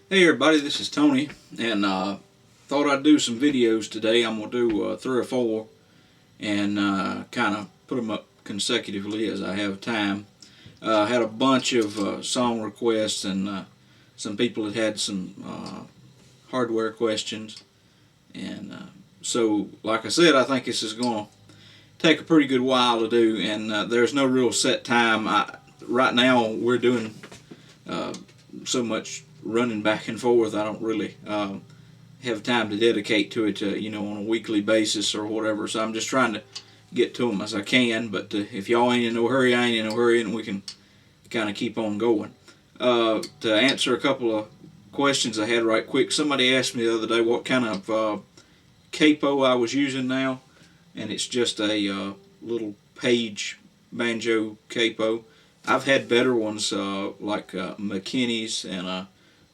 Hey everybody, this is Tony, and thought I'd do some videos today. I'm going to do 3 or 4 and kind of put them up consecutively as I have time. I had a bunch of song requests and some people had some hardware questions. And so, like I said, I think this is going to take a pretty good while to do, and there's no real set time. Right now, we're doing uh, so much running back and forth. I don't really have time to dedicate to it, on a weekly basis or whatever. So I'm just trying to get to them as I can. But if y'all ain't in no hurry, I ain't in no hurry, and we can kind of keep on going. To answer a couple of questions I had right quick, somebody asked me the other day what kind of capo I was using now, and it's just a little page banjo capo. I've had better ones like McKinney's and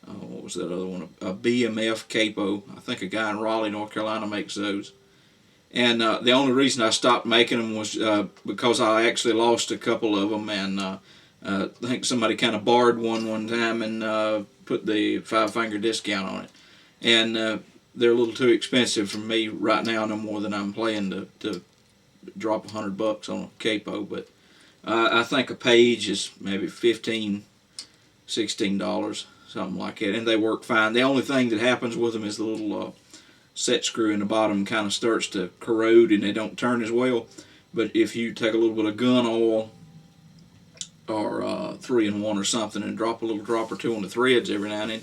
what was that other one? A BMF capo. I think a guy in Raleigh, North Carolina makes those. And the only reason I stopped making them was because I actually lost a couple of them, and I think somebody kind of borrowed one time and put the 5-finger discount on it. And they're a little too expensive for me right now, no more than I'm playing to drop $100 on a capo. But I think a page is maybe $15, $16, something like that, and they work fine. The only thing that happens with them is the little set screw in the bottom kind of starts to corrode and they don't turn as well. But if you take a little bit of gun oil or 3-in-1 or something and drop a little drop or two on the threads every now and then,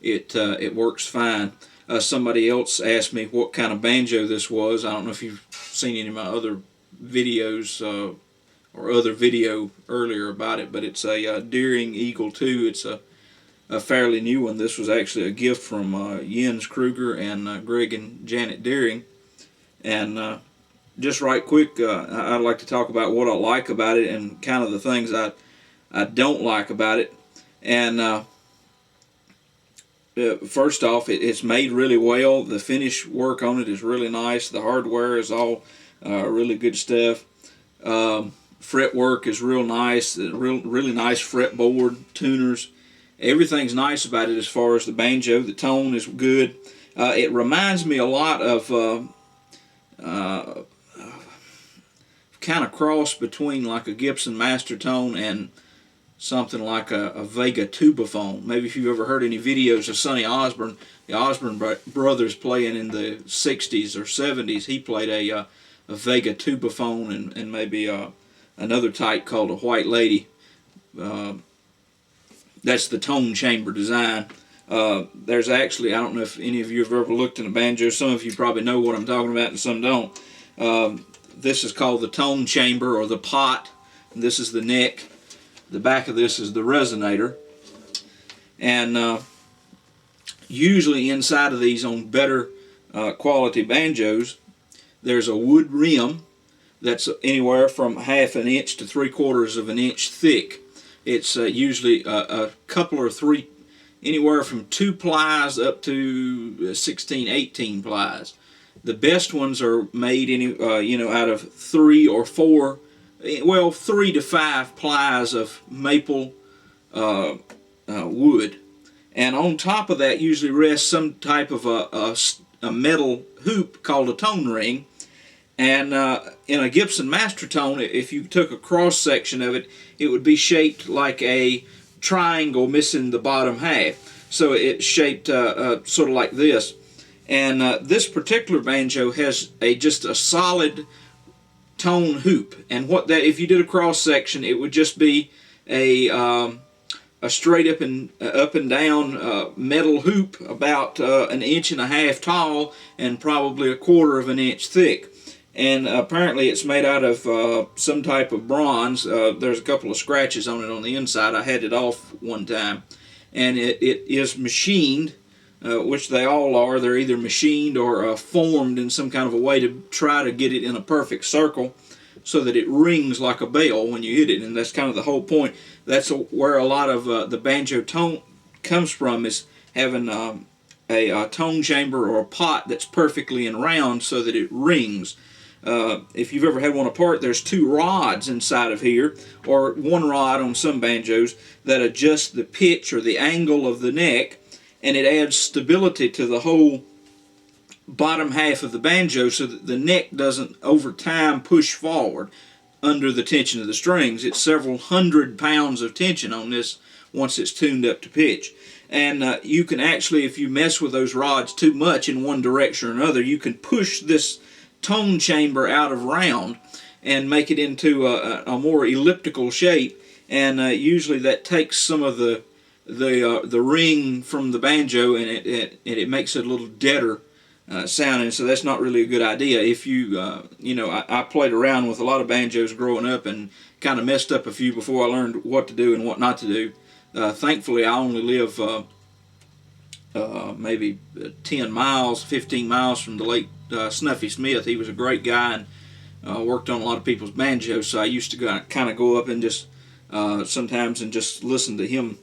it works fine. Somebody else asked me what kind of banjo this was. I don't know if you've seen any of my other videos or other video earlier about it, but it's a Deering Eagle 2. It's a fairly new one. This was actually a gift from Jens Kruger and Greg and Janet Deering. And just right quick, I'd like to talk about what I like about it and kind of the things I don't like about it. And first off, it's made really well. The finish work on it is really nice. The hardware is all really good stuff. Fret work is real nice. Really nice fretboard, tuners. Everything's nice about it as far as the banjo. The tone is good. It reminds me a lot of kind of cross between like a Gibson Master Tone and something like a Vega tubaphone. Maybe if you've ever heard any videos of Sonny Osborne, the Osborne brothers playing in the 60s or 70s, he played a Vega tubaphone and maybe another type called a White Lady. That's the tone chamber design. There's actually, I don't know if any of you have ever looked in a banjo. Some of you probably know what I'm talking about and some don't. This is called the tone chamber or the pot. This is the neck. The back of this is the resonator. And usually inside of these on better quality banjos, there's a wood rim that's anywhere from 1/2 inch to 3/4 of an inch thick. It's usually a couple or three, anywhere from 2 plies up to 16, 18 plies. The best ones are made out of 3 or 4, well, 3 to 5 plies of maple wood. And on top of that usually rests some type of a metal hoop called a tone ring. And in a Gibson Master Tone, if you took a cross section of it, it would be shaped like a triangle missing the bottom half. So it's shaped sort of like this. And this particular banjo has just a solid tone hoop. And what that, if you did a cross section, it would just be a straight up and down metal hoop about 1.5 inches tall and probably 1/4 of an inch thick. And apparently it's made out of some type of bronze. There's a couple of scratches on it on the inside. I had it off one time. And it is machined, which they all are. They're either machined or formed in some kind of a way to try to get it in a perfect circle so that it rings like a bell when you hit it. And that's kind of the whole point. That's where a lot of the banjo tone comes from, is having a tone chamber or a pot that's perfectly in round so that it rings. If you've ever had one apart, there's 2 rods inside of here, or 1 rod on some banjos, that adjust the pitch or the angle of the neck, and it adds stability to the whole bottom half of the banjo so that the neck doesn't over time push forward under the tension of the strings. It's several hundred pounds of tension on this once it's tuned up to pitch. And you can actually, if you mess with those rods too much in one direction or another, you can push this tone chamber out of round and make it into a more elliptical shape. And usually that takes some of the ring from the banjo, and it makes it a little deader sounding. So that's not really a good idea. If you I played around with a lot of banjos growing up and kind of messed up a few before I learned what to do and what not to do. Thankfully, I only live maybe 10 miles, 15 miles from the late Snuffy Smith. He was a great guy and worked on a lot of people's banjos, so I used to kind of go up and just sometimes and just listen to him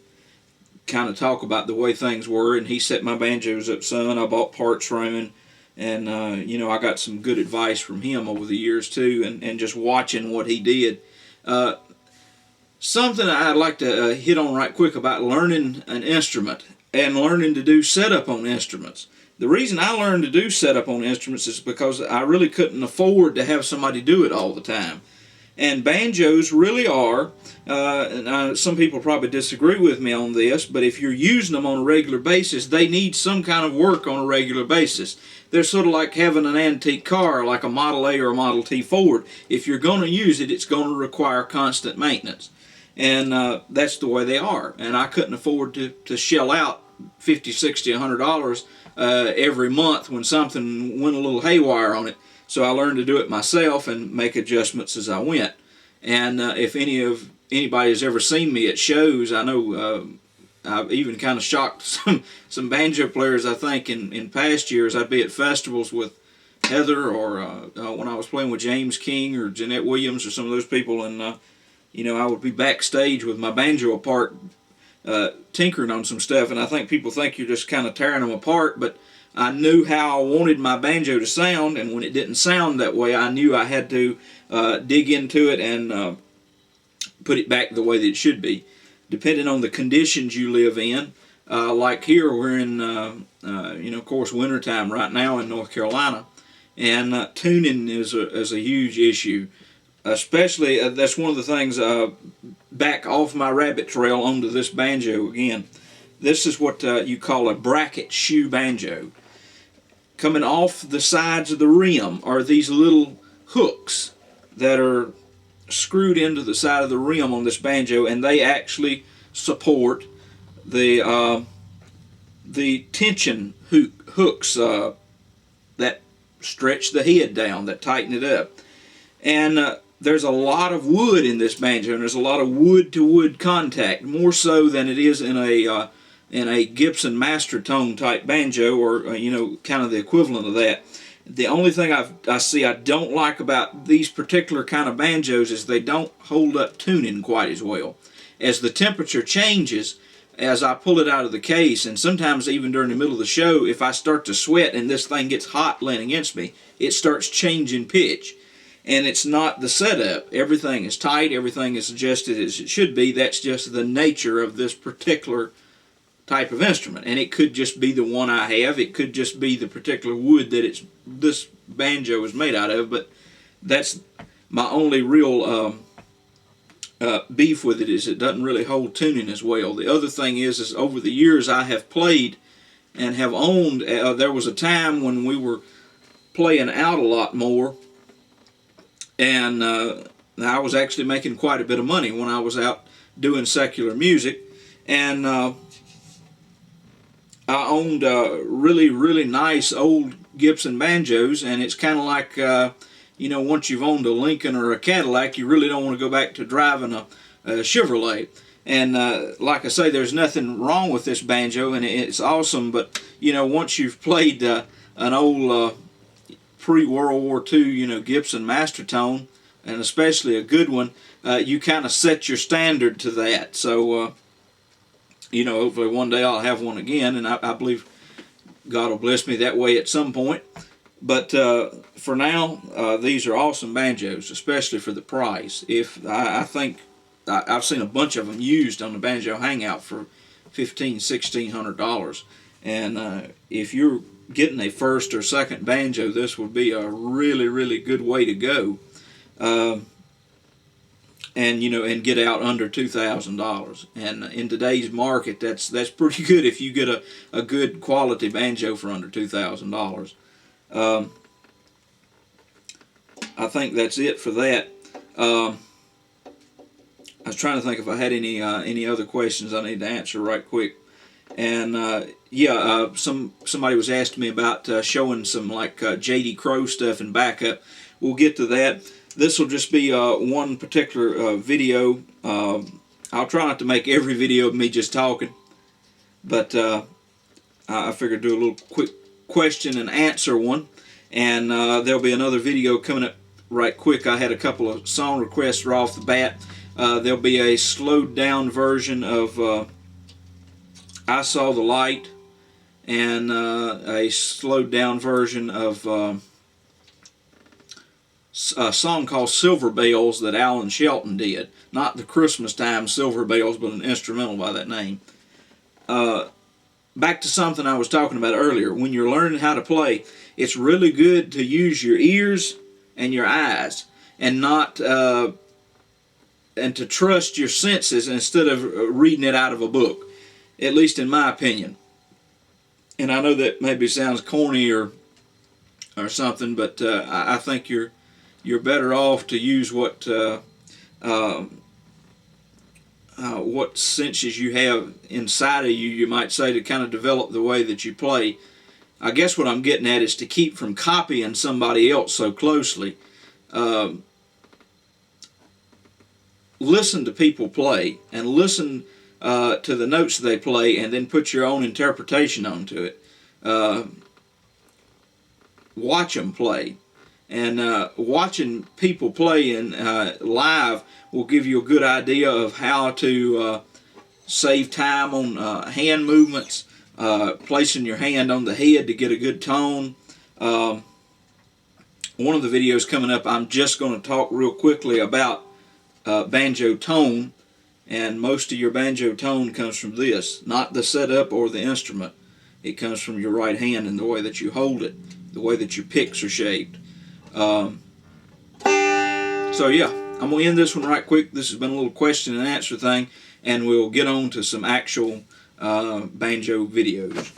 kind of talk about the way things were. And he set my banjos up some. I bought parts from him, and I got some good advice from him over the years too, and just watching what he did. Something I'd like to hit on right quick about learning an instrument and learning to do setup on instruments. The reason I learned to do setup on instruments is because I really couldn't afford to have somebody do it all the time. And banjos really are, some people probably disagree with me on this, but if you're using them on a regular basis, they need some kind of work on a regular basis. They're sort of like having an antique car, like a Model A or a Model T Ford. If you're going to use it, it's going to require constant maintenance. And that's the way they are. And I couldn't afford to shell out $50, $60, $100 every month when something went a little haywire on it. So I learned to do it myself and make adjustments as I went. And if anybody has ever seen me at shows, I know I've even kind of shocked some banjo players, I think, in past years. I'd be at festivals with Heather, or when I was playing with James King or Jeanette Williams or some of those people, and I would be backstage with my banjo apart, tinkering on some stuff, and I think people think you're just kind of tearing them apart, but I knew how I wanted my banjo to sound, and when it didn't sound that way, I knew I had to dig into it and put it back the way that it should be, depending on the conditions you live in. Like here, we're in, of course, wintertime right now in North Carolina, and tuning is a huge issue. Especially, that's one of the things, back off my rabbit trail onto this banjo again. This is what you call a bracket shoe banjo. Coming off the sides of the rim are these little hooks that are screwed into the side of the rim on this banjo, and they actually support the tension hooks that stretch the head down, that tighten it up. And there's a lot of wood in this banjo, and there's a lot of wood-to-wood contact, more so than it is in a Gibson Master Tone type banjo, or kind of the equivalent of that. The only thing I see I don't like about these particular kind of banjos is they don't hold up tuning quite as well. As the temperature changes, as I pull it out of the case, and sometimes even during the middle of the show, if I start to sweat and this thing gets hot laying against me, it starts changing pitch. And it's not the setup. Everything is tight, everything is adjusted as it should be. That's just the nature of this particular type of instrument. And it could just be the one I have. It could just be the particular wood that this banjo is made out of. But that's my only real beef with it, is it doesn't really hold tuning as well. The other thing is over the years I have played and have owned, there was a time when we were playing out a lot more, and I was actually making quite a bit of money when I was out doing secular music. And I owned really, really nice old Gibson banjos, and it's kind of like, once you've owned a Lincoln or a Cadillac, you really don't want to go back to driving a Chevrolet. And like I say, there's nothing wrong with this banjo, and it's awesome, but, once you've played an old pre-World War II, Gibson Master Tone, and especially a good one, you kind of set your standard to that. So, hopefully one day I'll have one again, and I believe God will bless me that way at some point. But for now, these are awesome banjos, especially for the price. I think I've seen a bunch of them used on the Banjo Hangout for $1,500, $1,600. And if you're getting a first or second banjo, this would be a really, really good way to go. And and get out under $2,000. And in today's market, that's pretty good if you get a good quality banjo for under $2,000. I think that's it for that. I was trying to think if I had any other questions I need to answer right quick. And somebody was asking me about showing some like JD Crow stuff and backup. We'll get to that. This will just be one particular video. I'll try not to make every video of me just talking, but I figured do a little quick question and answer one. And there'll be another video coming up right quick. I had a couple of song requests right off the bat. There'll be a slowed down version of I Saw the Light, and a slowed down version of a song called Silver Bells that Alan Shelton did. Not the Christmas time Silver Bells, but an instrumental by that name. Back to something I was talking about earlier. When you're learning how to play, it's really good to use your ears and your eyes, and not and to trust your senses instead of reading it out of a book. At least in my opinion. And I know that maybe sounds corny or something, but I think you're better off to use what senses you have inside of you, you might say, to kind of develop the way that you play. I guess what I'm getting at is to keep from copying somebody else so closely. Listen to people play, and listen to the notes they play, and then put your own interpretation onto it. Watch them play, and watching people play in live will give you a good idea of how to save time on hand movements, placing your hand on the head to get a good tone. One of the videos coming up, I'm just going to talk real quickly about banjo tone. And most of your banjo tone comes from this, not the setup or the instrument. It comes from your right hand and the way that you hold it, the way that your picks are shaped. So yeah, I'm going to end this one right quick. This has been a little question and answer thing, and we'll get on to some actual banjo videos.